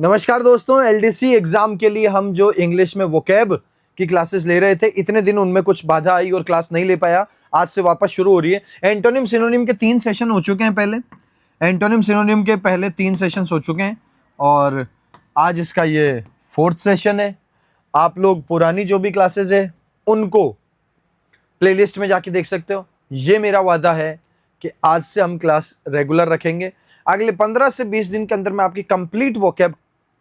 नमस्कार दोस्तों, LDC exam के लिए हम जो इंग्लिश में वोकैब की क्लासेस ले रहे थे, इतने दिन उनमें कुछ बाधा आई और क्लास नहीं ले पाया। आज से वापस शुरू हो रही है। एंटोनिम सिनोनिम के 3 सेशन हो चुके हैं। पहले एंटोनिम सिनोनिम के पहले 3 सेशन हो चुके हैं और आज इसका ये 4th सेशन है। आप लोग पुरानी जो भी क्लासेस है उनको प्लेलिस्ट में जाके देख सकते हो। ये मेरा वादा है कि आज से हम क्लास रेगुलर रखेंगे। अगले 15 से 20 दिन के अंदर मैं आपकी कंप्लीट वोकैब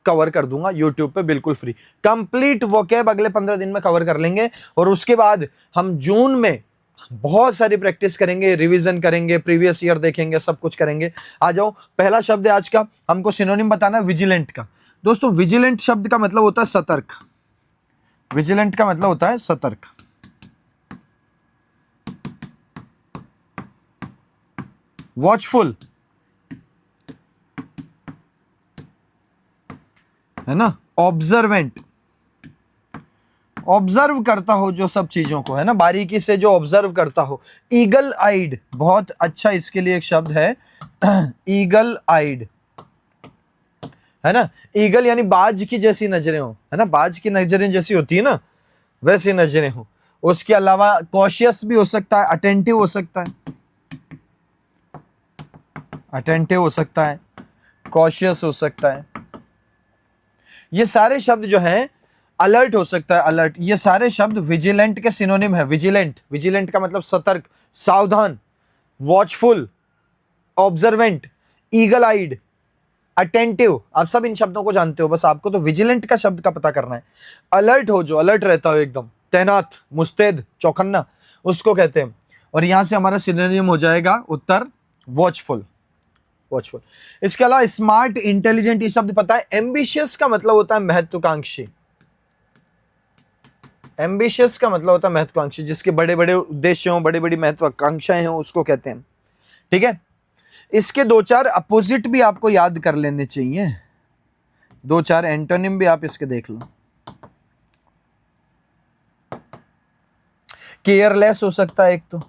कवर कर दूंगा यूट्यूब पे, बिल्कुल फ्री। कंप्लीट वोकैब अगले 15 दिन में कवर कर लेंगे और उसके बाद हम जून में बहुत सारी प्रैक्टिस करेंगे, रिवीजन करेंगे, प्रीवियस ईयर देखेंगे, सब कुछ करेंगे। आ जाओ, पहला शब्द है आज का, हमको सिनोनिम बताना है विजिलेंट का। दोस्तों, विजिलेंट शब्द का मतलब होता है सतर्क। विजिलेंट का मतलब होता है सतर्क। वॉचफुल है ना। ऑब्जर्वेंट, ऑब्जर्व करता हो जो सब चीजों को, है ना, बारीकी से जो ऑब्जर्व करता हो। ईगल आइड, बहुत अच्छा इसके लिए एक शब्द है ईगल आइड, है ना। ईगल यानी बाज की जैसी नजरें हो, है ना, बाज की नजरें जैसी होती है ना, वैसी नजरें हो। उसके अलावा कॉशियस भी हो सकता है, अटेंटिव हो सकता है, अटेंटिव हो सकता है, कॉशियस हो सकता है। ये सारे शब्द जो हैं, अलर्ट हो सकता है, अलर्ट, ये सारे शब्द विजिलेंट के सिनोनिम है। विजिलेंट, विजिलेंट का मतलब सतर्क, सावधान। वॉचफुल, ऑब्जर्वेंट, ईगल आइड, अटेंटिव, आप सब इन शब्दों को जानते हो। बस आपको तो विजिलेंट का शब्द का पता करना है। अलर्ट हो, जो अलर्ट रहता हो, एकदम तैनात, मुस्तैद, चौकन्ना, उसको कहते हैं। और यहां से हमारा सिनोनिम हो जाएगा उत्तर वॉचफुल। वॉचफुल। इसके अलावा स्मार्ट, इंटेलिजेंट, ये शब्द पता है। एम्बिशियस का मतलब होता है महत्वाकांक्षी। एम्बिशियस का मतलब होता है महत्वाकांक्षी, जिसके बड़े बड़े उद्देश्य हों, बड़ी बड़ी महत्वाकांक्षाएं हों, उसको कहते हैं। ठीक है। इसके 2-4 अपोजिट भी आपको याद कर लेने चाहिए। 2-4 एंटोनिम भी आप इसके देख लो। केयरलेस हो सकता है एक तो,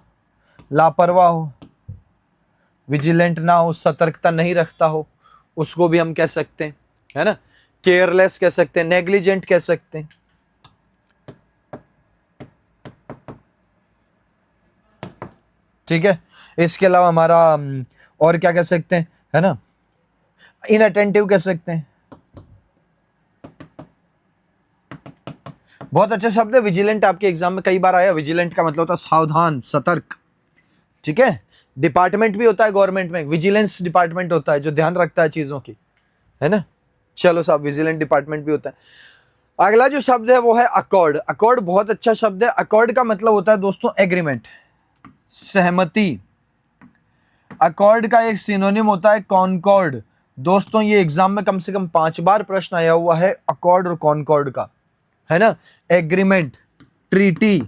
लापरवाह हो, विजिलेंट ना हो, सतर्कता नहीं रखता हो, उसको भी हम कह सकते हैं, है ना। केयरलेस कह सकते हैं, नेग्लिजेंट कह सकते हैं। ठीक है। इसके अलावा हमारा और क्या कह सकते हैं, है ना, इनअटेंटिव कह सकते हैं। बहुत अच्छा शब्द है विजिलेंट, आपके एग्जाम में कई बार आया। विजिलेंट का मतलब होता है सावधान, सतर्क। ठीक है। डिपार्टमेंट भी होता है गवर्नमेंट में, विजिलेंस डिपार्टमेंट होता है जो ध्यान रखता है चीजों की, है ना। चलो साहब, विजिलेंट डिपार्टमेंट भी होता है। अगला जो शब्द है वो है अकॉर्ड। अकॉर्ड बहुत अच्छा शब्द है। अकॉर्ड का मतलब होता है दोस्तों एग्रीमेंट, सहमति। अकॉर्ड का एक सिनोनिम होता है कॉनकॉर्ड। दोस्तों, ये एग्जाम में कम से कम 5 बार प्रश्न आया हुआ है अकॉर्ड और कॉनकॉर्ड का, है ना। एग्रीमेंट, ट्रीटी,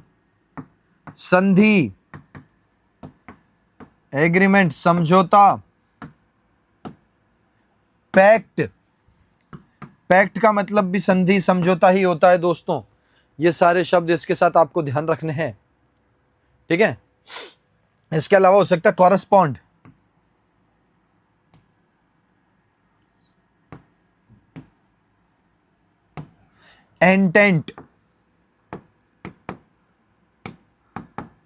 संधि, एग्रीमेंट समझौता, पैक्ट। पैक्ट का मतलब भी संधि समझौता ही होता है दोस्तों। ये सारे शब्द इसके साथ आपको ध्यान रखने हैं। ठीक है। इसके अलावा हो सकता है कॉरेस्पॉन्ड, एंटेंट,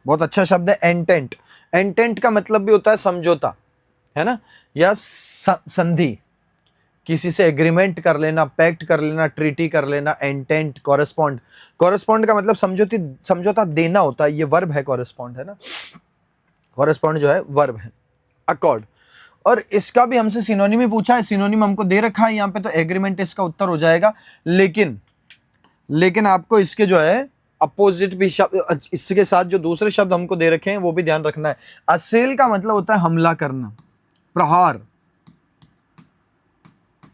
बहुत अच्छा शब्द है एंटेंट। एंटेंट का मतलब भी होता है समझौता, है ना, या संधि, किसी से एग्रीमेंट कर लेना, पैक्ट कर लेना, ट्रीटी कर लेना, एंटेंट। कॉरेस्पॉन्ड, कॉरेस्पॉन्ड का मतलब समझौता देना होता है। ये वर्ब है कॉरेस्पॉन्ड, है ना। कॉरेस्पॉन्ड जो है वर्ब है। अकॉर्ड, और इसका भी हमसे सिनोनिम ही पूछा है। सिनोनिम हमको दे रखा है यहाँ पे, तो एग्रीमेंट इसका उत्तर हो जाएगा। लेकिन आपको इसके जो है अपोजिट भी शब्द, इसके साथ जो दूसरे शब्द हमको दे रखे हैं वो भी ध्यान रखना है। असेल का मतलब होता है हमला करना, प्रहार।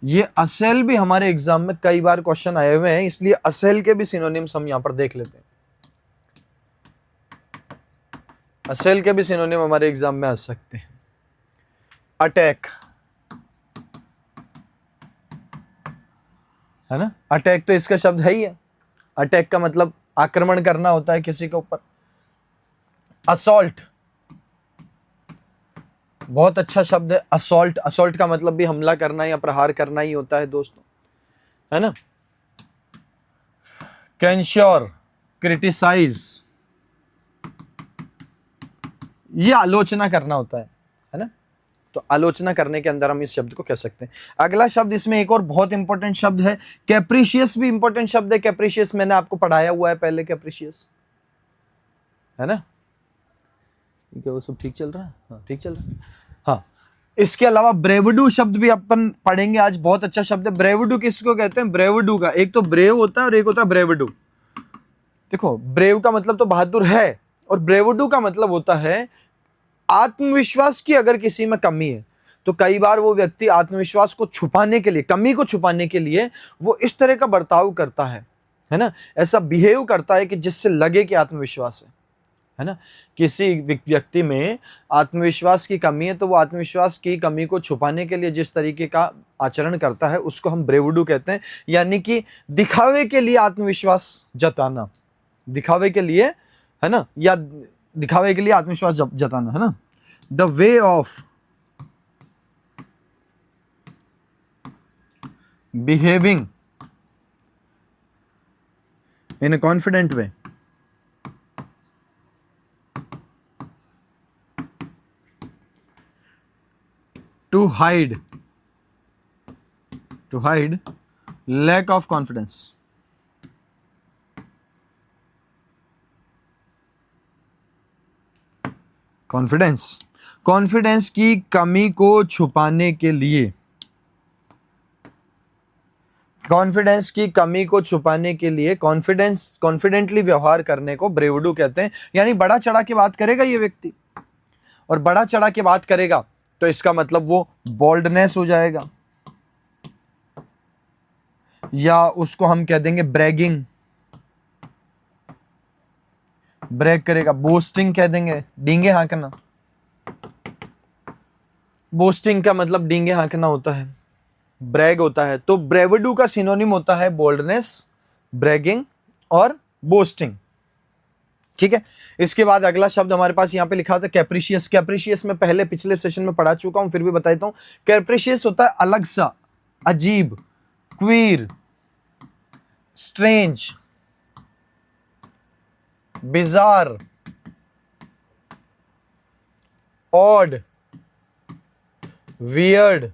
ये असेल भी हमारे एग्जाम में कई बार क्वेश्चन आए हुए हैं, इसलिए असेल के भी सिनोनिम्स हम यहां पर देख लेते हैं। असेल के भी सिनोनिम हमारे एग्जाम में आ सकते हैं। अटैक, है ना। अटैक तो इसका शब्द है ही है। अटैक का मतलब आक्रमण करना होता है किसी के ऊपर। असॉल्ट, बहुत अच्छा शब्द है असॉल्ट। असॉल्ट का मतलब भी हमला करना या प्रहार करना ही होता है दोस्तों। है ना, कैंश्योर, क्रिटिसाइज, ये आलोचना करना होता है ना। तो आलोचना करने के अंदर हम इस शब्द को कह सकते हैं। अगला शब्द इसमें एक और बहुत इंपॉर्टेंट शब्द है, कैप्रिशियस भी इंपॉर्टेंट शब्द है। कैप्रिशियस मैंने आपको पढ़ाया हुआ है पहले, कैप्रिशियस, है ना। क्या वो सब ठीक चल रहा है? हाँ ठीक चल रहा है। हाँ, इसके अलावा ब्रेवडू शब्द भी अपन पढ़ेंगे आज, बहुत अच्छा शब्द है। ब्रेवडू किसको कहते हैं? ब्रेवडू का एक तो ब्रेव होता है और एक होता है ब्रेवडू। देखो, ब्रेव का मतलब तो बहादुर है, और ब्रेवडू का मतलब होता है आत्मविश्वास की अगर किसी में कमी है तो कई बार वो व्यक्ति आत्मविश्वास को छुपाने के लिए, कमी को छुपाने के लिए वो इस तरह का बर्ताव करता है ना, ऐसा बिहेव करता है कि जिससे लगे कि आत्मविश्वास है ना। किसी व्यक्ति में आत्मविश्वास की कमी है तो वो आत्मविश्वास की कमी को छुपाने के लिए जिस तरीके का आचरण करता है उसको हम ब्रेवडू कहते हैं, यानी कि दिखावे के लिए आत्मविश्वास जताना, दिखावे के लिए, है ना, या दिखावे के लिए आत्मविश्वास जताना, है ना। The way of behaving in a confident way, to hide lack of confidence, confidence की कमी को छुपाने के लिए, कॉन्फिडेंस की कमी को छुपाने के लिए कॉन्फिडेंटली व्यवहार करने को ब्रेवडू कहते हैं। यानी बड़ा चढ़ा के बात करेगा ये व्यक्ति, और बड़ा चढ़ा के बात करेगा तो इसका मतलब वो बोल्डनेस हो जाएगा, या उसको हम कह देंगे ब्रैगिंग, ब्रैग करेगा, बोस्टिंग कह देंगे, डींगे हाँकना। बोस्टिंग का मतलब डींगे हाँकना होता है, ब्रैग होता है। तो ब्रेवडू का सिनोनिम होता है बोल्डनेस, ब्रैगिंग और बोस्टिंग, ठीक है। इसके बाद अगला शब्द हमारे पास यहां पे लिखा था कैप्रिशियस। कैप्रिशियस में पहले पिछले सेशन में पढ़ा चुका हूं, फिर भी बता देता हूं। कैप्रिशियस होता है अलग सा, अजीब, queer, strange, bizarre, odd, weird,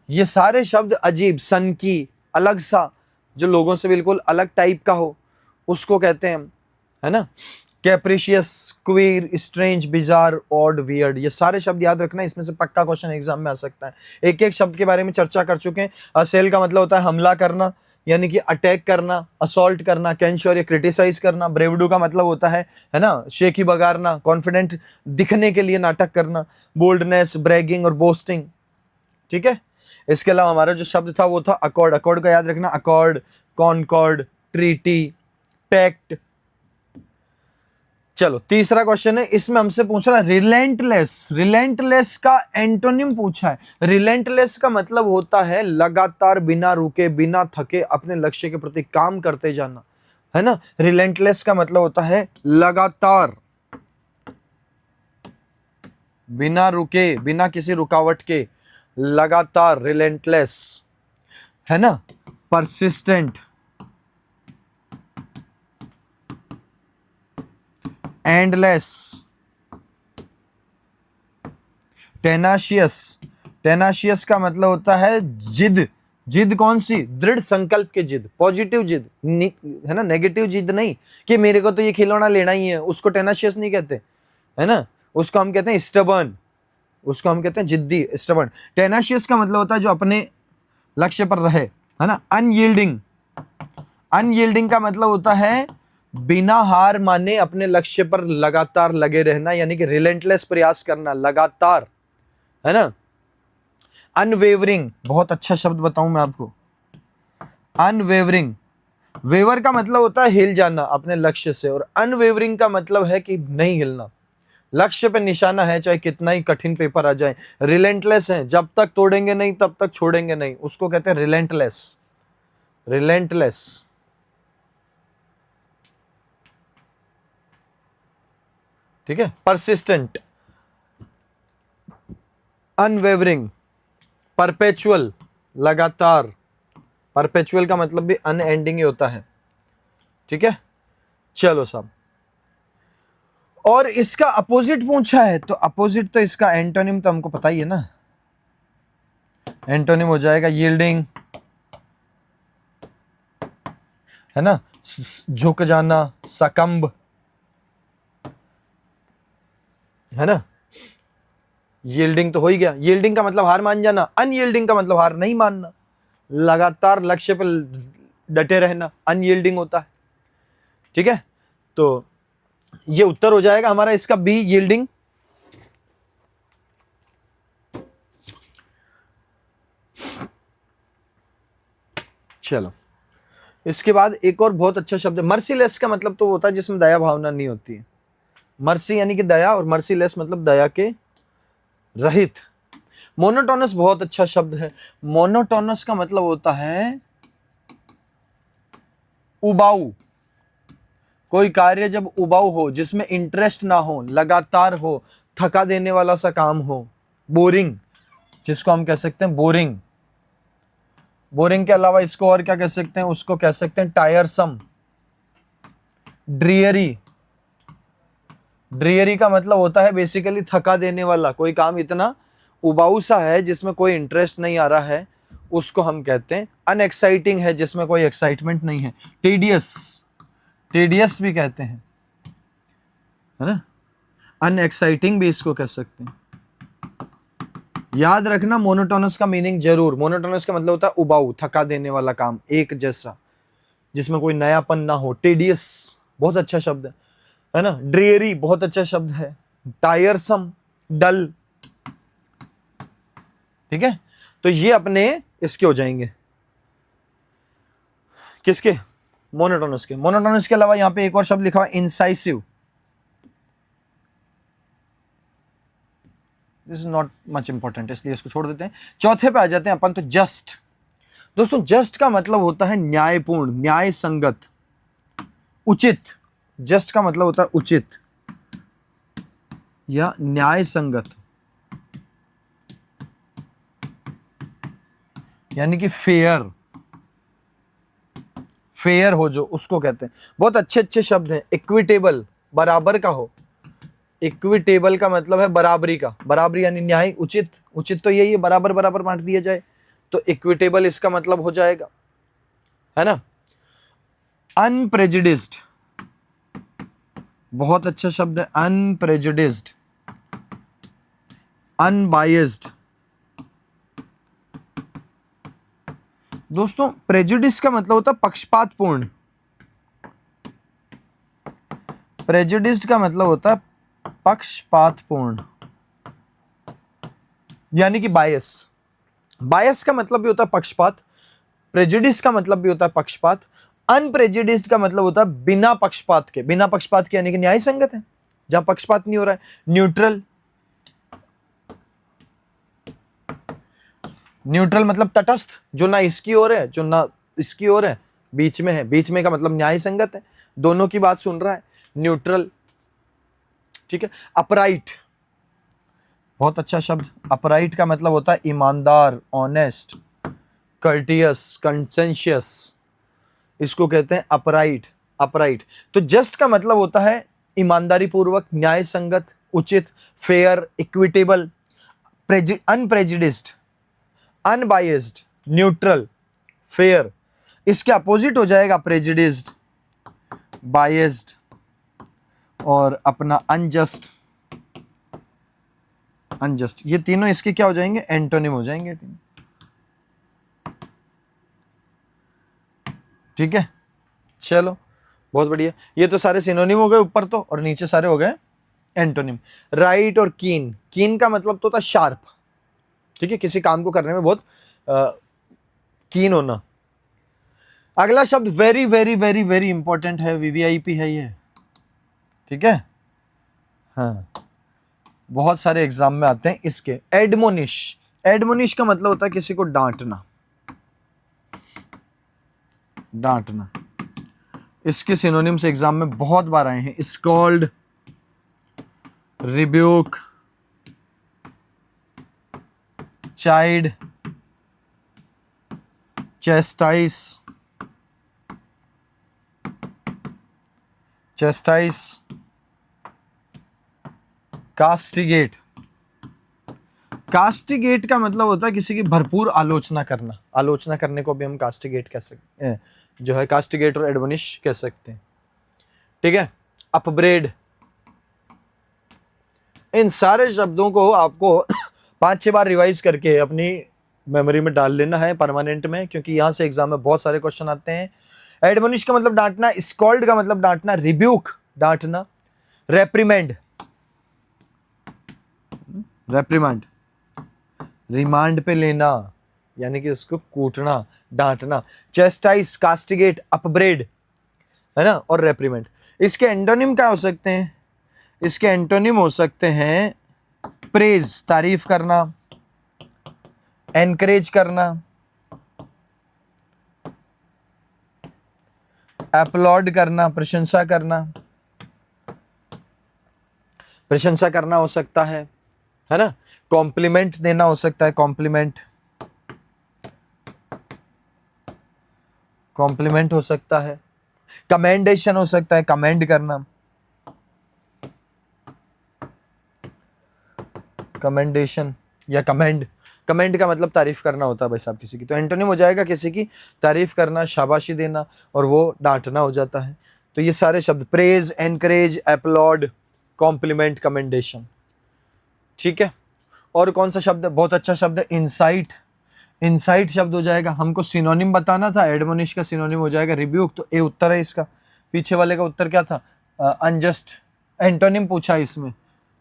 ये सारे शब्द अजीब, सनकी, अलग सा, जो लोगों से बिल्कुल अलग टाइप का हो उसको कहते हैं, है ना। Capricious, queer, strange, bizarre, odd, weird, ये सारे शब्द याद रखना, इसमें से पक्का क्वेश्चन एग्जाम में आ सकता है। एक एक शब्द के बारे में चर्चा कर चुके हैं। असेल का मतलब होता है हमला करना, यानी कि अटैक करना, असॉल्ट करना। कैंश्योर या क्रिटिसाइज करना। ब्रेवडू का मतलब होता है ना, शेखी बगारना, कॉन्फिडेंट दिखने के लिए नाटक करना। बोल्डनेस, ब्रैगिंग और बोस्टिंग, ठीक है। इसके अलावा हमारा जो शब्द था वो था अकॉर्ड। अकॉर्ड का याद रखना, अकॉर्ड, कॉनकॉर्ड, ट्रीटी, पैक्ट। चलो तीसरा क्वेश्चन है, इसमें हमसे पूछ रहा है रिलेंटलेस। रिलेंटलेस का एंटोनिम पूछा है। रिलेंटलेस का मतलब होता है लगातार, बिना रुके, बिना थके अपने लक्ष्य के प्रति काम करते जाना, है ना। रिलेंटलेस का मतलब होता है लगातार, बिना रुके, बिना किसी रुकावट के, लगातार, रिलेंटलेस, है ना। Persistent, endless, टेनाशियस। टेनाशियस का मतलब होता है जिद। जिद कौन सी? दृढ़ संकल्प की जिद, पॉजिटिव जिद, है ना, नेगेटिव जिद नहीं कि मेरे को तो ये खिलौना लेना ही है, उसको टेनाशियस नहीं कहते, है ना। उसको हम कहते हैं स्टबर्न, उसको हम कहते हैं जिद्दी, स्टबर्न। टेनाशियस का मतलब होता है जो अपने लक्ष्य पर रहे, है ना। अनयील्डिंग, अनयील्डिंग का मतलब होता है बिना हार माने अपने लक्ष्य पर लगातार लगे रहना, यानी कि रिलेंटलेस प्रयास करना, लगातार, है ना। अनवेवरिंग, बहुत अच्छा शब्द बताऊं मैं आपको, अनवेवरिंग। वेवर का मतलब होता है हिल जाना अपने लक्ष्य से, और अनवेवरिंग का मतलब है कि नहीं हिलना, लक्ष्य पे निशाना है चाहे कितना ही कठिन पेपर आ जाए। रिलेंटलेस है, जब तक तोड़ेंगे नहीं तब तक छोड़ेंगे नहीं, उसको कहते हैं रिलेंटलेस। रिलेंटलेस, ठीक है। परसिस्टेंट, अनवेवरिंग, परपेचुअल, लगातार, परपेचुअल का मतलब भी अनएंडिंग ही होता है, ठीक है। चलो साहब, और इसका अपोजिट पूछा है, तो अपोजिट तो इसका एंटोनिम तो हमको पता ही है ना, एंटोनिम हो जाएगा यील्डिंग, है ना, झुक जाना, सकम्ब, है ना। यील्डिंग तो हो ही गया, यील्डिंग का मतलब हार मान जाना, अनयील्डिंग का मतलब हार नहीं मानना, लगातार लक्ष्य पर डटे रहना अनयील्डिंग होता है, ठीक है। तो ये उत्तर हो जाएगा हमारा इसका बी, यील्डिंग। चलो, इसके बाद एक और बहुत अच्छा शब्द है मर्सीलेस, का मतलब तो होता है जिसमें दया भावना नहीं होती है। मर्सी यानी कि दया, और मर्सीलेस मतलब दया के रहित। मोनोटोनस बहुत अच्छा शब्द है। मोनोटोनस का मतलब होता है उबाऊ। कोई कार्य जब उबाऊ हो, जिसमें इंटरेस्ट ना हो, लगातार हो, थका देने वाला सा काम हो, बोरिंग, जिसको हम कह सकते हैं बोरिंग। बोरिंग के अलावा इसको और क्या कह सकते हैं, उसको कह सकते हैं टायरसम, ड्रियरी। ड्रियरी का मतलब होता है बेसिकली थका देने वाला, कोई काम इतना उबाऊ सा है जिसमें कोई इंटरेस्ट नहीं आ रहा है, उसको हम कहते हैं। अनएक्साइटिंग है, जिसमें कोई एक्साइटमेंट नहीं है। टीडियस, टीडियस भी कहते हैं, है ना। अनएक्साइटिंग भी इसको कह सकते हैं। याद रखना मोनोटोनस का मीनिंग जरूर। मोनोटोनस का मतलब होता है उबाऊ, थका देने वाला काम, एक जैसा, जिसमें कोई नयापन ना हो। टीडियस बहुत अच्छा शब्द है ना। ड्रियरी बहुत अच्छा शब्द है। टायरसम, डल, ठीक है। तो ये अपने इसके हो जाएंगे, किसके, मोनोटोनस के। मोनोटोनस के अलावा यहां पे एक और शब्द लिखा हुआ incisive, this is not much important, इसलिए इसको छोड़ देते हैं। चौथे पे आ जाते हैं अपन, तो जस्ट। दोस्तों जस्ट का मतलब होता है न्यायपूर्ण, न्याय संगत, उचित। जस्ट का मतलब होता है उचित या न्याय संगत, यानी कि फेयर, फेयर हो जो, उसको कहते हैं। बहुत अच्छे अच्छे शब्द हैं। इक्विटेबल, बराबर का हो। इक्विटेबल का मतलब है बराबरी का, बराबरी यानी न्याय, उचित, उचित तो यही है, बराबर बराबर बांट दिया जाए, तो इक्विटेबल इसका मतलब हो जाएगा, है ना। अनप्रेजुडिस्ड, बहुत अच्छा शब्द है। अनप्रेजुडिस्ड, अनबायस्ड। दोस्तों प्रेजुडिस का मतलब होता है पक्षपातपूर्ण। प्रेजुडिस्ड का मतलब होता है पक्षपातपूर्ण, यानी कि बायस। बायस का मतलब भी होता है पक्षपात, प्रेजुडिस का मतलब भी होता है पक्षपात। अनप्रेजुडिस्ड का मतलब होता है बिना पक्षपात के, बिना पक्षपात के यानी कि न्याय संगत है, जहां पक्षपात नहीं हो रहा है। न्यूट्रल, न्यूट्रल मतलब तटस्थ, जो ना इसकी ओर है जो ना इसकी ओर है, बीच में है। बीच में का मतलब न्याय संगत है, दोनों की बात सुन रहा है, न्यूट्रल, ठीक है। अपराइट, बहुत अच्छा शब्द। अपराइट का मतलब होता है ईमानदार, ऑनेस्ट, कर्टियस, कंसेंशियस, इसको कहते हैं अपराइट। अपराइट। तो जस्ट का मतलब होता है ईमानदारी पूर्वक, न्याय संगत, उचित, fair, equitable, unprejudiced, unbiased, neutral, fair. इसके अपोजिट हो जाएगा प्रेजुडिस्ड, बायस्ड और अपना अनजस्ट। अनजस्ट, ये तीनों इसके क्या हो जाएंगे, एंटोनिम हो जाएंगे तीनों, ठीक है। चलो बहुत बढ़िया, ये तो सारे सिनोनिम हो गए ऊपर तो, और नीचे सारे हो गए एंटोनिम। राइट और कीन, कीन का मतलब तो होता है शार्प, ठीक है, किसी काम को करने में बहुत कीन होना। अगला शब्द very very very very important है, वीवीआईपी है ये, ठीक है। हाँ, बहुत सारे एग्जाम में आते हैं इसके। एडमोनिश, एडमोनिश का मतलब होता है किसी को डांटना, डांटना। इसके सिनोनिम्स एग्जाम में बहुत बार आए हैं। Scold, rebuke, chide, chastise, chastise, castigate. Castigate का मतलब होता है किसी की भरपूर आलोचना करना, आलोचना करने को भी हम कास्टिगेट कह सकते हैं, जो है कास्टिगेट और एडमोनिश कह सकते हैं। ठीक है, अपब्रेड। इन सारे शब्दों को आपको 5-6 बार रिवाइज करके अपनी मेमोरी में डाल लेना है परमानेंट में, क्योंकि यहां से एग्जाम में बहुत सारे क्वेश्चन आते हैं। एडमोनिश का मतलब डांटना, स्कॉल्ड का मतलब डांटना, रिब्यूक डांटना, रेप्रीमेंड, रेप्रीमेंड रिमांड पे लेना यानी कि उसको कूटना, डांटना, चेस्टाइस, कास्टिगेट, अपब्रेड, है ना, और रेप्रीमेंड। इसके एंटोनिम क्या हो सकते हैं? इसके एंटोनिम हो सकते हैं प्रेज, तारीफ करना, एनकरेज करना, अपलॉड करना, प्रशंसा करना, प्रशंसा करना हो सकता है ना, कॉम्प्लीमेंट देना हो सकता है, कॉम्प्लीमेंट, कॉम्प्लीमेंट हो सकता है, कमेंडेशन हो सकता है, कमेंड करना, कमेंडेशन या कमेंड। कमेंड का मतलब तारीफ करना होता है भाई साहब किसी की, तो एंटोनिम हो जाएगा किसी की तारीफ करना, शाबाशी देना, और वो डांटना हो जाता है। तो ये सारे शब्द praise, encourage, applaud, compliment, commendation. ठीक है, और कौन सा शब्द है? बहुत अच्छा शब्द है इंसाइट। इंसाइट शब्द हो जाएगा, हमको सिनोनिम बताना था, एडमोनिश का सिनोनिम हो जाएगा रिब्यूक, तो ए उत्तर है इसका। पीछे वाले का उत्तर क्या था? अनजस्ट। एंटोनिम पूछा है इसमें,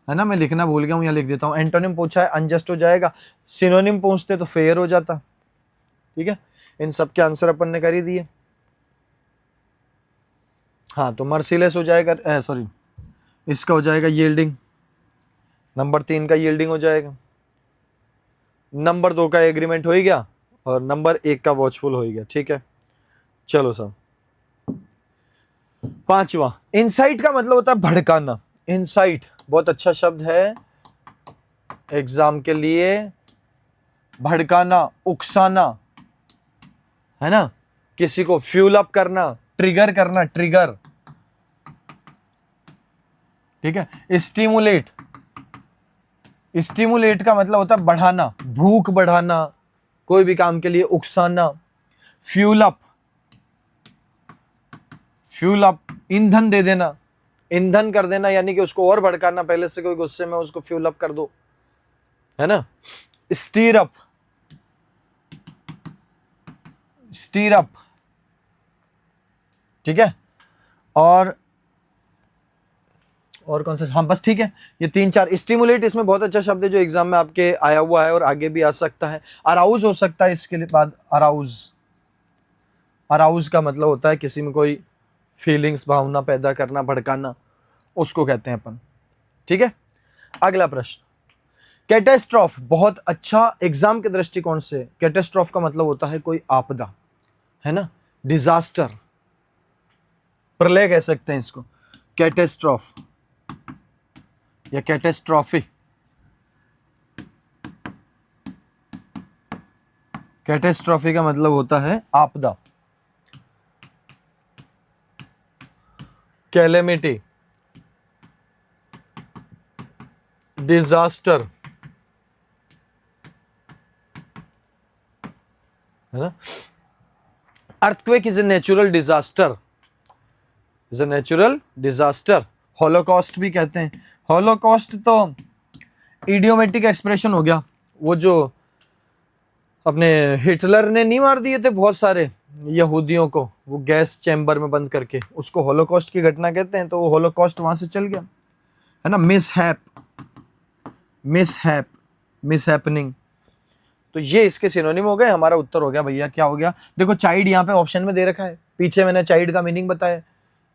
है ना, मैं लिखना भूल गया हूँ, यहाँ लिख देता हूँ। एंटोनिम पूछा है, अनजस्ट हो जाएगा। सिनोनिम पूछते तो फेयर हो जाता। ठीक है, इन सब के आंसर अपन ने कर ही दिए। हाँ, तो मर्सीलेस हो जाएगा, सॉरी, इसका हो जाएगा यील्डिंग, नंबर 3 का यील्डिंग हो जाएगा। नंबर 2 का एग्रीमेंट हो ही गया, और नंबर 1 का वॉचफुल हो ही गया। ठीक है, चलो सब। 5वां, इंसाइट का मतलब होता है भड़काना। इंसाइट बहुत अच्छा शब्द है एग्जाम के लिए, भड़काना, उकसाना, है ना, किसी को फ्यूल अप करना, ट्रिगर करना, ट्रिगर। ठीक है, स्टिमुलेट, स्टिमुलेट का मतलब होता है बढ़ाना, भूख बढ़ाना, कोई भी काम के लिए उकसाना। फ्यूल अप, फ्यूल अप ईंधन दे देना, ईंधन कर देना, यानी कि उसको और भड़काना, पहले से कोई गुस्से में उसको फ्यूल अप कर दो, है ना। Stir up, stir up. ठीक है, और कौन सा? हाँ बस, ठीक है, ये 3-4। स्टिमुलेट इसमें बहुत अच्छा शब्द है जो एग्जाम में आपके आया हुआ है और आगे भी आ सकता है। अराउज हो सकता है इसके लिए बाद, अराउज। अराउज का मतलब होता है किसी में कोई फीलिंग्स, भावना पैदा करना, भड़काना, उसको कहते हैं अपन। ठीक है, अगला प्रश्न, कैटेस्ट्रॉफ। बहुत अच्छा एग्जाम के दृष्टिकोण से कैटेस्ट्रॉफ का मतलब होता है कोई आपदा, है ना, डिजास्टर, प्रलय कह सकते हैं इसको, कैटेस्ट्रॉफ या कैटेस्ट्रॉफी। कैटेस्ट्रॉफी का मतलब होता है आपदा, कैलेमिटी, डिजास्टर, है ना। Earthquake is a natural disaster, is a natural disaster. Holocaust भी कहते हैं। हॉलोकॉस्ट तो इडियोमेटिक एक्सप्रेशन हो गया, वो जो अपने हिटलर ने नहीं मार दिए थे बहुत सारे यहूदियों को, वो गैस चैम्बर में बंद करके, उसको हॉलोकॉस्ट की घटना कहते हैं। तो वो हॉलोकॉस्ट वहां से चल गया, है ना। Mishap, mishap, mishappening. तो ये इसके सिनोनिम हो गए। हमारा उत्तर हो गया भैया, क्या हो गया? देखो चाइल्ड यहाँ पे ऑप्शन में दे रखा है, पीछे मैंने चाइल्ड का मीनिंग बताया।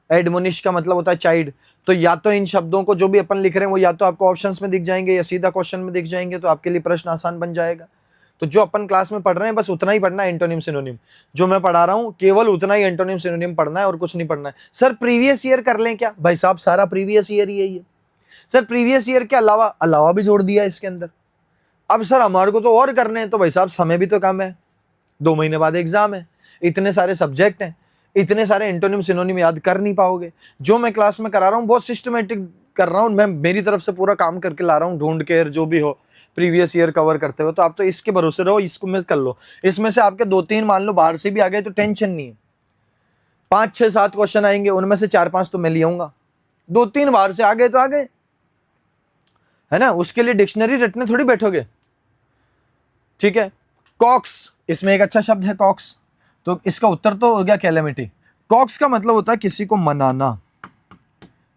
एडमोनिश का मतलब होता है चाइल्ड। तो या तो इन शब्दों को जो भी अपन लिख रहे हैं वो या तो आपको ऑप्शंस में दिख जाएंगे या सीधा क्वेश्चन में दिख जाएंगे, तो आपके लिए प्रश्न आसान बन जाएगा। तो जो अपन क्लास में पढ़ रहे हैं बस उतना ही पढ़ना है, एंटोनिम सिनोनिम जो मैं पढ़ा रहा हूं केवल उतना ही एंटोनिम सिनोनिम पढ़ना है और कुछ नहीं पढ़ना है। सर प्रीवियस ईयर कर लें क्या? भाई साहब सारा प्रीवियस ईयर ही है ये। सर प्रीवियस ईयर के अलावा अलावा भी जोड़ दिया इसके अंदर। अब सर हमारे को तो और करने हैं, तो भाई साहब समय भी तो कम है, 2 महीने बाद एग्जाम है, इतने सारे सब्जेक्ट हैं, इतने सारे एंटोनिम सिनोनिम याद कर नहीं पाओगे। जो मैं क्लास में करा रहा हूँ बहुत सिस्टमेटिक कर रहा हूँ, मैं मेरी तरफ से पूरा काम करके ला रहा हूँ, ढूंढ के जो भी हो प्रीवियस ईयर कवर करते हो, तो आप तो इसके भरोसे रहो, इसको मैं कर लो। इसमें से आपके 2-3 मान लो बाहर से भी आ गए तो टेंशन नहीं है। 5, 6, 7 क्वेश्चन आएंगे, उनमें से 4-5 तो मैं ले आऊंगा, 2-3 बाहर से आ गए तो आ गए, है ना। उसके लिए डिक्शनरी रटने थोड़ी बैठोगे, ठीक है। कॉक्स, इसमें एक अच्छा शब्द है कॉक्स, तो इसका उत्तर तो हो गया कैलेमिटी। कॉक्स का मतलब होता है किसी को मनाना,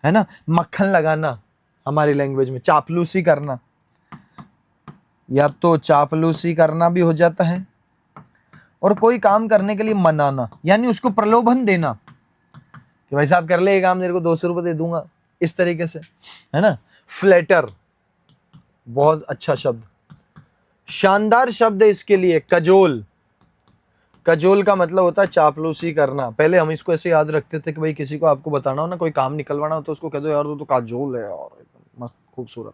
है ना, मक्खन लगाना, हमारी लैंग्वेज में चापलूसी करना, या तो चापलूसी करना भी हो जाता है, और कोई काम करने के लिए मनाना, यानी उसको प्रलोभन देना कि भाई साहब कर ले ये काम, मेरे को 200 रुपये दे दूंगा, इस तरीके से, है ना। फ्लैटर, बहुत अच्छा शब्द, शानदार शब्द है इसके लिए कजोल। कजोल का मतलब होता है चापलूसी करना। पहले हम इसको ऐसे याद रखते थे कि भाई किसी को आपको बताना हो ना, कोई काम निकलवाना हो, तो उसको कह दो यार तो काजोल है यार, मस्त खूबसूरत,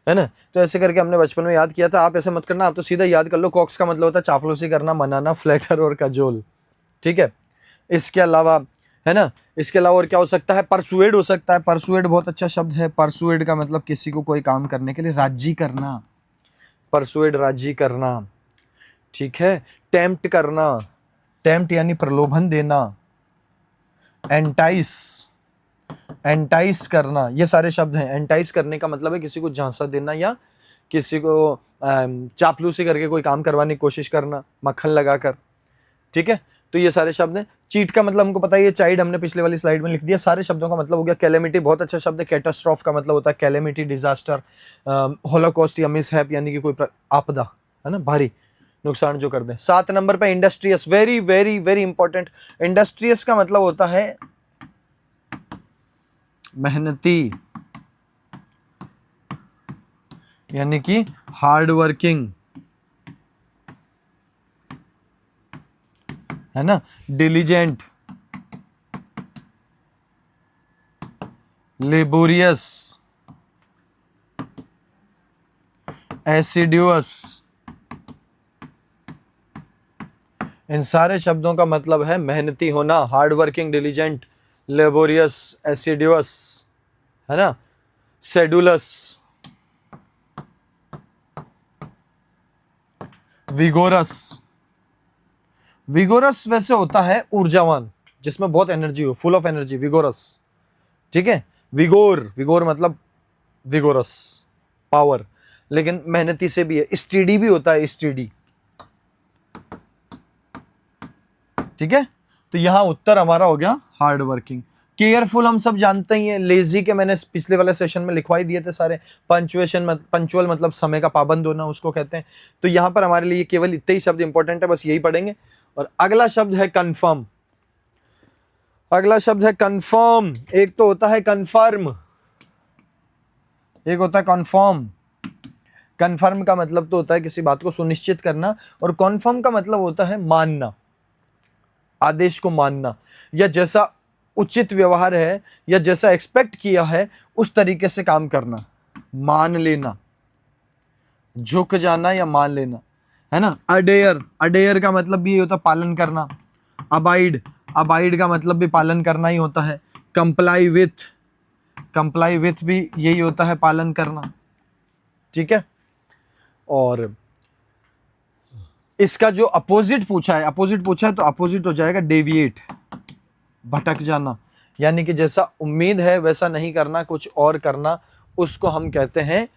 है ना। तो ऐसे करके हमने बचपन में याद किया था। आप ऐसे मत करना, आप तो सीधा याद कर लो, कॉक्स का मतलब होता है चापलूसी करना, मनाना, फ्लैटर और कजोल, ठीक है। इसके अलावा, है ना, इसके अलावा और क्या हो सकता है, परसुएड हो सकता है। परसुएड बहुत अच्छा शब्द है। परसुएड का मतलब किसी को कोई काम करने के लिए राजी करना, परसुएड राजी करना, ठीक है। टेम्प्ट करना, टेम्प्ट यानी प्रलोभन देना। एंटाइस, एंटाइस करना, ये सारे शब्द हैं। एंटाइस करने का मतलब है किसी को झांसा देना, या किसी को चापलूसी करके कोई काम करवाने की कोशिश करना, मक्खन लगाकर, ठीक है। तो ये सारे शब्द हैं। चीट का मतलब हमको पता है, ये चाइड हमने पिछले वाली स्लाइड में लिख दिया। सारे शब्दों का मतलब हो गया। कैलेमिटी बहुत अच्छा शब्द है। कैटास्ट्रॉफ का मतलब होता है कैलेमिटी, डिजास्टर, होलोकॉस्ट या मिसहैप, यानी कि कोई आपदा, है ना, भारी नुकसान जो कर दे। 7 नंबर पे industrious, very very very important. Industrious का मतलब होता है मेहनती, यानी कि हार्ड वर्किंग, है ना। डिलीजेंट, लेबोरियस, एसिड्यूअस, इन सारे शब्दों का मतलब है मेहनती होना, हार्ड वर्किंग, डिलीजेंट, लेबोरियस, एसिड्यूअस, है ना, सेडुलस, विगोरस। विगोरस वैसे होता है ऊर्जावान, जिसमें बहुत एनर्जी हो, फुल ऑफ एनर्जी, विगोरस, ठीक है। विगोर, विगोर मतलब विगोरस, पावर, लेकिन मेहनती से भी है। स्टीडी भी होता है, स्टीडी, ठीक है। तो यहां उत्तर हमारा हो गया हार्ड वर्किंग। केयरफुल हम सब जानते ही हैं। लेजी के मैंने पिछले वाले सेशन में लिखवाई दिए थे सारे। पंचुएशन, पंचुअल मतलब समय का पाबंद होना, उसको कहते हैं। तो यहां पर हमारे लिए केवल इतने ही शब्द इंपॉर्टेंट है, बस यही पढ़ेंगे। और अगला शब्द है कंफर्म। अगला शब्द है कंफर्म। एक तो होता है कंफर्म, एक होता है कन्फर्म। कन्फर्म का मतलब तो होता है किसी बात को सुनिश्चित करना, और कन्फर्म का मतलब होता है मानना, आदेश को मानना, या जैसा उचित व्यवहार है या जैसा एक्सपेक्ट किया है उस तरीके से काम करना, मान लेना, झुक जाना या मान लेना, है ना। अडेयर, अडेयर का मतलब भी ये होता है पालन करना। अबाइड, अबाइड का मतलब भी पालन करना ही होता है। कंप्लाई विथ, कंप्लाई विथ भी यही होता है, पालन करना, ठीक है। और इसका जो अपोजिट पूछा है, अपोजिट पूछा है तो अपोजिट हो जाएगा डेविएट, भटक जाना, यानी कि जैसा उम्मीद है वैसा नहीं करना, कुछ और करना, उसको हम कहते हैं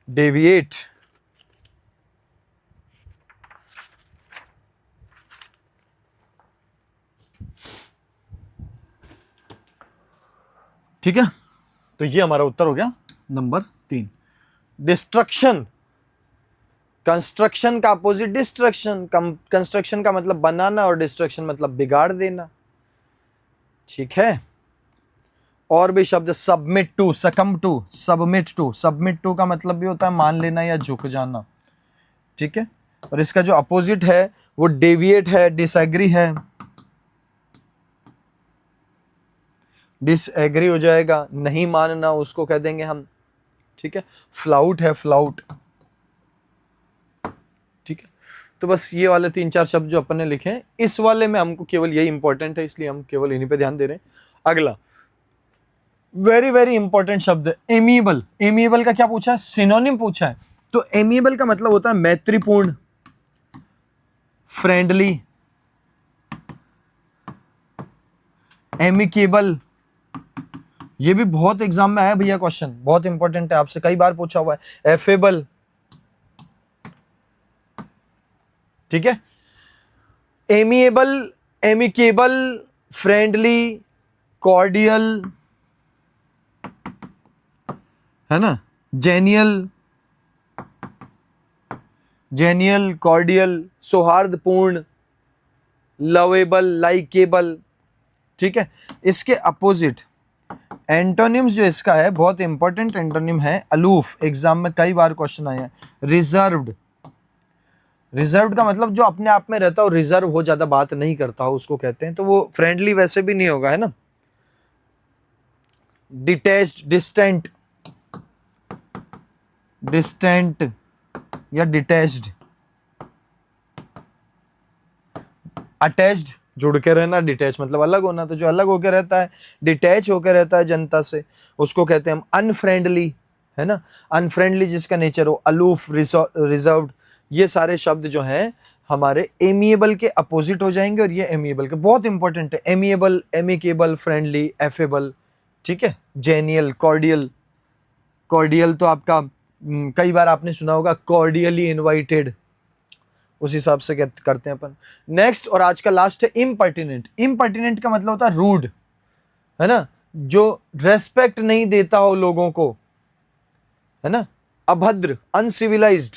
डेविएट। ठीक है, तो ये हमारा उत्तर हो गया नंबर 3। डिस्ट्रक्शन, कंस्ट्रक्शन का अपोजिट डिस्ट्रक्शन। कंस्ट्रक्शन का मतलब बनाना और डिस्ट्रक्शन मतलब बिगाड़ देना, ठीक है। और भी शब्द, submit to, succumb to, submit to. Submit to का मतलब भी होता है मान लेना या झुक जाना, ठीक है। और इसका जो अपोजिट है वो डेविएट है, डिसएग्री है, डिसएग्री हो जाएगा, नहीं मानना, उसको कह देंगे हम, ठीक है। फ्लाउट है, फ्लाउट, ठीक है। तो बस ये वाले 3-4 शब्द जो अपन ने लिखे हैं, इस वाले में हमको केवल यही इंपॉर्टेंट है, इसलिए हम केवल इन्हीं पे ध्यान दे रहे हैं। अगला वेरी वेरी इंपॉर्टेंट शब्द है एमिएबल। एमिएबल का क्या पूछा है? सिनोनिम पूछा है। तो एमिएबल का मतलब होता है मैत्रीपूर्ण, फ्रेंडली, एमिकेबल। ये भी बहुत एग्जाम में आया भैया क्वेश्चन, बहुत इंपॉर्टेंट है, आपसे कई बार पूछा हुआ है। एफेबल, ठीक है। एमिएबल, एमिकेबल, फ्रेंडली, कॉर्डियल, है ना, जेनियल, जेनियल, कॉर्डियल, सौहार्दपूर्ण, लवेबल, लाइकेबल, ठीक है। इसके अपोजिट एंटोनिम्स जो इसका है, बहुत इंपॉर्टेंट एंटोनिम है अलूफ। एग्जाम में कई बार क्वेश्चन आया है। रिजर्व्ड, रिजर्व्ड का मतलब जो अपने आप में रहता हो, रिजर्व हो, ज्यादा बात नहीं करता हो, उसको कहते हैं। तो वो फ्रेंडली वैसे भी नहीं होगा, है ना। डिटैच्ड, डिस्टेंट, डिस्टेंट या डिटैच्ड। अटैच्ड, जुड़ के रहना, डिटैच मतलब अलग होना, तो जो अलग होकर रहता है, डिटैच होकर रहता है जनता से, उसको कहते हैं हम अनफ्रेंडली, है ना। अनफ्रेंडली जिसका नेचर हो, अलूफ, रिजर्व्ड, ये सारे शब्द जो हैं हमारे एमिएबल के अपोजिट हो जाएंगे, और ये एमिएबल के बहुत इंपॉर्टेंट है। एमिएबल, एमिकेबल, फ्रेंडली, एफेबल, ठीक है। Genial, cordial. कॉर्डियल तो आपका कई बार आपने सुना होगा, कॉर्डियली इनवाइटेड, उस हिसाब से करते हैं अपन। नेक्स्ट और आज का लास्ट है इम्पर्टिनेंट। इम्पर्टिनेंट का मतलब होता है रूड, है ना, जो रेस्पेक्ट नहीं देता हो लोगों को, है ना। अभद्र, अनसिविलाइज्ड।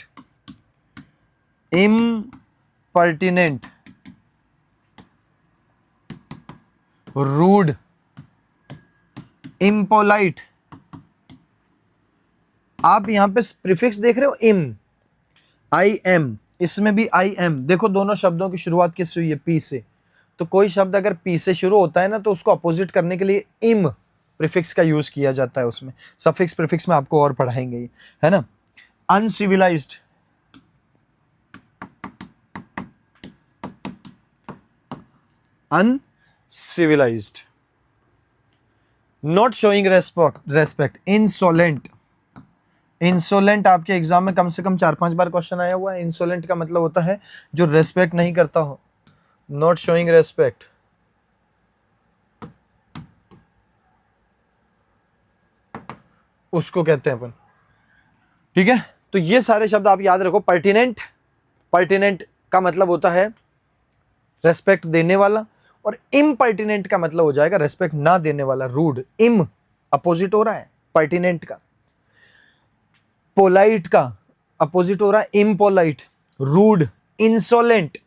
Impertinent, rude, impolite. आप यहां पे प्रीफिक्स देख रहे हो, इम, आई एम, इसमें भी आई एम। देखो दोनों शब्दों की शुरुआत किससे हुई है? पी से। तो कोई शब्द अगर पी से शुरू होता है ना, तो उसको अपोजिट करने के लिए इम प्रीफिक्स का यूज किया जाता है उसमें। सफिक्स प्रीफिक्स में आपको और पढ़ाएंगे ये, है ना। Uncivilised, uncivilised. Not showing respect, insolent. Insolent आपके एग्जाम में कम से कम 4-5 बार क्वेश्चन आया हुआ है। इंसोलेंट का मतलब होता है जो रेस्पेक्ट नहीं करता हो, नॉट शोइंग रेस्पेक्ट। उसको कहते हैं अपन, ठीक है। तो ये सारे शब्द आप याद रखो। पर्टिनेंट, पर्टिनेंट का मतलब होता है रेस्पेक्ट देने वाला, और इम्पर्टिनेंट का मतलब हो जाएगा रेस्पेक्ट ना देने वाला, रूड। इम अपोजिट हो रहा है पर्टिनेंट का। पोलाइट का अपोजिट हो रहा है impolite. Rude, insolent,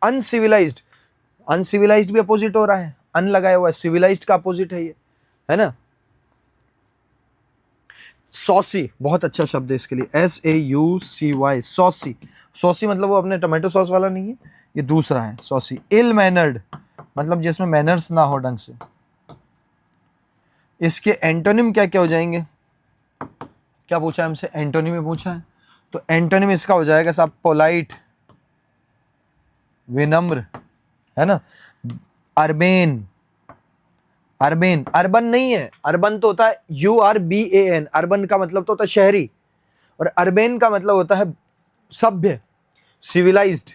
uncivilized. Uncivilized भी अपोजिट हो रहा है, अन लगाया हुआ है, सिविलाइज्ड का अपोजिट है ये, है ना। सॉसी, बहुत अच्छा शब्द है इसके लिए, SAUCY, सॉसी। सॉसी मतलब वो अपने टमाटो सॉस वाला नहीं है, ये दूसरा है सॉसी। इल मैनर्ड मतलब जिसमें मैनर्स ना हो ढंग से। इसके एंटोनिम क्या क्या हो जाएंगे? क्या पूछा है हमसे? एंटोनिम में पूछा है। तो एंटोनिम इसका हो जाएगा साहब, पोलाइट, विनम्र, है ना। अर्बेन, अर्बेन, अर्बन नहीं है, अर्बन तो होता है URBAN, अर्बन का मतलब तो होता है शहरी, और अर्बेन का मतलब होता है सभ्य, सिविलाइज्ड,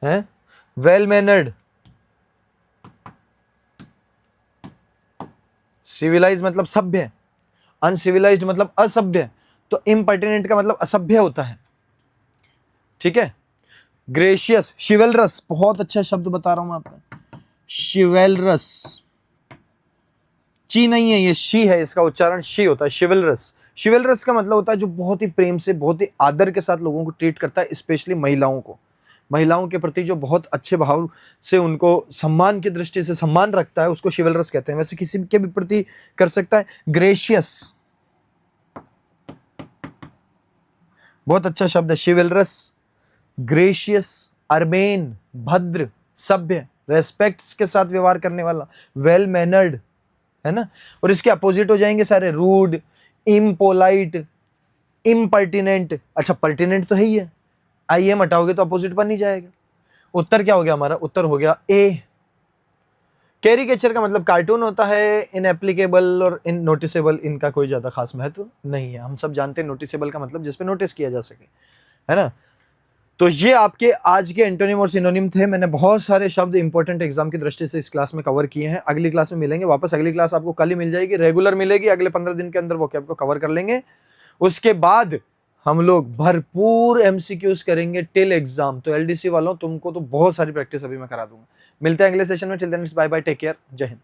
है, वेल मैनर्ड। सिविलाइज मतलब सभ्य, अनसिविलाइज्ड मतलब असभ्य। तो इम्पर्टिनेंट का मतलब असभ्य होता है, ठीक है। ग्रेशियस, शिवेलरस, बहुत अच्छा शब्द बता रहा हूं मैं आपको, शिवेलरस। ची नहीं है ये, शी है, इसका उच्चारण शी होता है, शिवेलरस। शिवेलरस का मतलब होता है जो बहुत ही प्रेम से, बहुत ही आदर के साथ लोगों को ट्रीट करता है, स्पेशली महिलाओं को। महिलाओं के प्रति जो बहुत अच्छे भाव से उनको सम्मान की दृष्टि से सम्मान रखता है, उसको शिवेलरस कहते हैं। वैसे किसी के भी प्रति कर सकता है। ग्रेशियस, बहुत अच्छा शब्द है, शिवेलरस, ग्रेशियस, अर्बेन, भद्र, सभ्य, रेस्पेक्ट के साथ व्यवहार करने वाला, वेल मैनर्ड, है ना। और इसके अपोजिट हो जाएंगे सारे, रूड, इम्पोलाइट, इम्पर्टिनेंट, अच्छा पर्टिनेंट तो है ही है, आई एम हटाओगे तो अपोजिट बन नहीं जाएगा। उत्तर क्या हो गया हमारा, उत्तर हो गया ए। कैरिकेचर का मतलब कार्टून होता है। इनएप्लीकेबल और इन नोटिसेबल, इनका कोई ज्यादा खास महत्व नहीं है। हम सब जानते हैं नोटिसेबल का मतलब जिसपे नोटिस किया जा सके, है ना। तो ये आपके आज के एंटोनिम और सिनोनिम थे। मैंने बहुत सारे शब्द इंपॉर्टेंट एग्जाम की दृष्टि से इस क्लास में कवर किए हैं। अगली क्लास में मिलेंगे वापस। अगली क्लास आपको कल ही मिल जाएगी, रेगुलर मिलेगी। अगले 15 दिन के अंदर वोकैब को कवर कर लेंगे। उसके बाद हम लोग भरपूर एमसीक्यूज करेंगे टिल एग्जाम। तो एलडीसी वालों, तुमको तो बहुत सारी प्रैक्टिस अभी मैं करा दूंगा। मिलते हैं अगले सेशन में। Till then bye bye, take care, जय हिंद।